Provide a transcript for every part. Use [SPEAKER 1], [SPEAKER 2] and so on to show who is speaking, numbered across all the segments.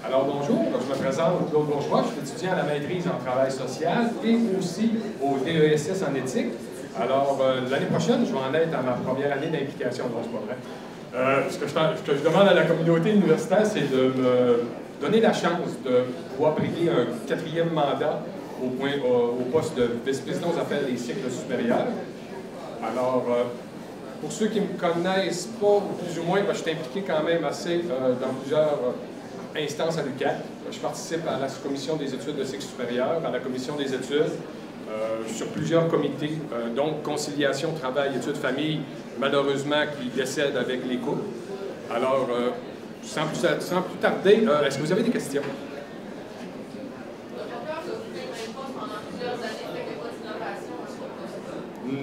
[SPEAKER 1] Alors bonjour, je me présente Claude Bourgeois, je suis étudiant à la maîtrise en travail social et aussi au DESS en éthique. Alors l'année prochaine, je vais en être à ma première année d'implication, donc c'est pas vrai. Ce que je demande à la communauté universitaire, c'est de me donner la chance de pouvoir briguer un 4e mandat au poste de vice-président aux affaires des cycles supérieurs. Alors, pour ceux qui ne me connaissent pas, plus ou moins, je suis impliqué quand même assez dans plusieurs instances à l'UQAC. Je participe à la commission des études de cycle supérieur, à la commission des études, sur plusieurs comités, donc conciliation, travail, études, famille, malheureusement, qui décèdent avec les couples. Alors, sans plus tarder, est-ce que vous avez des questions?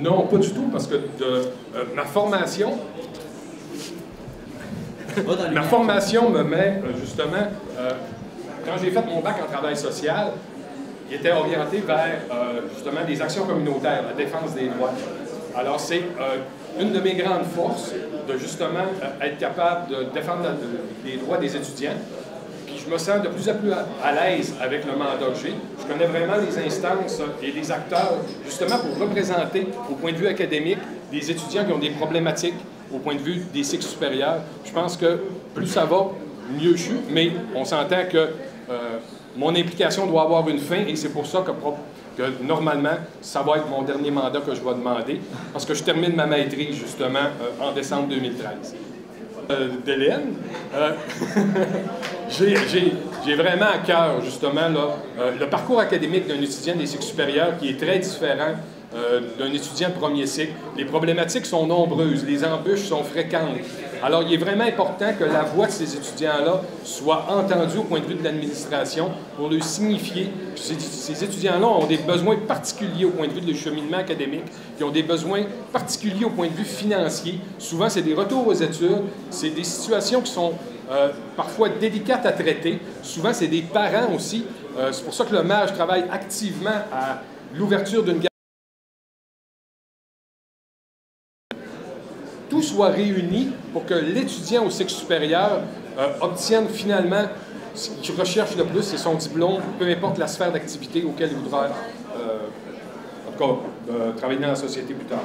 [SPEAKER 1] Non, pas du tout, parce que ma formation me met justement, quand j'ai fait mon bac en travail social, il était orienté vers justement des actions communautaires, la défense des droits. Alors c'est une de mes grandes forces de justement être capable de défendre les droits des étudiants. Puis je me sens de plus en plus à l'aise avec le mandat que j'ai. Je connais vraiment les instances et les acteurs justement pour représenter au point de vue académique des étudiants qui ont des problématiques au point de vue des cycles supérieurs. Je pense que plus ça va, mieux je suis, mais on s'entend que mon implication doit avoir une fin et c'est pour ça que normalement, ça va être mon dernier mandat que je vais demander parce que je termine ma maîtrise justement en décembre 2013. D'Hélène, j'ai vraiment à cœur justement là, le parcours académique d'un étudiant des cycles supérieurs qui est très différent d'un étudiant de premier cycle. Les problématiques sont nombreuses, les embûches sont fréquentes. Alors, il est vraiment important que la voix de ces étudiants-là soit entendue au point de vue de l'administration pour leur signifier que ces étudiants-là ont des besoins particuliers au point de vue du cheminement académique, qui ont des besoins particuliers au point de vue financier. Souvent, c'est des retours aux études, c'est des situations qui sont parfois délicates à traiter. Souvent, c'est des parents aussi. C'est pour ça que le MAGE travaille activement à l'ouverture d'une tout soit réuni pour que l'étudiant au cycle supérieur obtienne finalement ce qu'il recherche le plus, c'est son diplôme, peu importe la sphère d'activité auquel il voudra, en tout cas, travailler dans la société plus tard.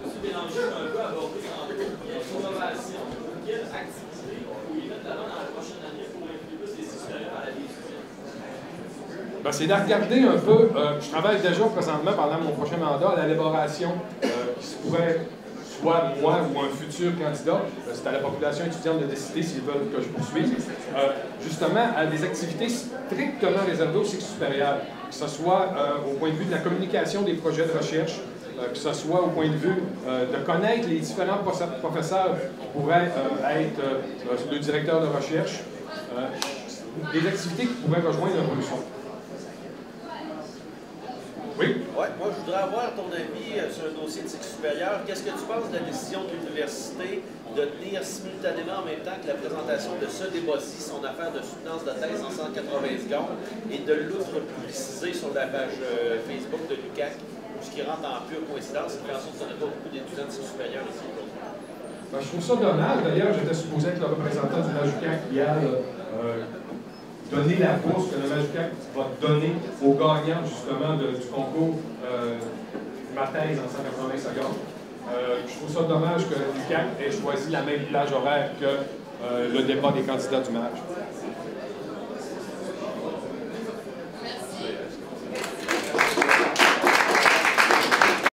[SPEAKER 2] Monsieur Bélanger, on peut aborder l'innovation. Quelle activité vous y mettre l'avant dans la prochaine année pour impliquer plus les supérieurs à la vie étudiante?
[SPEAKER 1] Ben, c'est de regarder un peu, je travaille déjà présentement pendant mon prochain mandat à l'élaboration qui se pourrait, soit moi ou un futur candidat, c'est à la population étudiante de décider s'ils veulent que je poursuive, justement à des activités strictement réservées au cycle supérieur, que ce soit au point de vue de la communication des projets de recherche, que ce soit au point de vue de connaître les différents professeurs qui pourraient être le directeur de recherche, des activités qui pourraient rejoindre un peu ça. Oui?
[SPEAKER 3] Oui, moi je voudrais avoir ton avis sur un dossier de cycle supérieur. Qu'est-ce que tu penses de la décision de l'université de tenir simultanément en même temps que la présentation de ce débat-ci, son affaire de soutenance de thèse en 180 secondes, et de l'outre-publiciser sur la page Facebook de l'UQAC, ce qui rentre en pure coïncidence, qui fait en sorte qu'on n'a pas beaucoup d'étudiants de cycle supérieur ici aujourd'hui?
[SPEAKER 1] Ben, je trouve ça dommage. D'ailleurs, j'étais supposé être le représentant du MAGUQAC hier. Donner la bourse que le MAGUQAC va donner aux gagnants justement du concours ma thèse en 180 secondes. Je trouve ça dommage que l'UQAC ait choisi la même plage horaire que le débat des candidats du MAGE.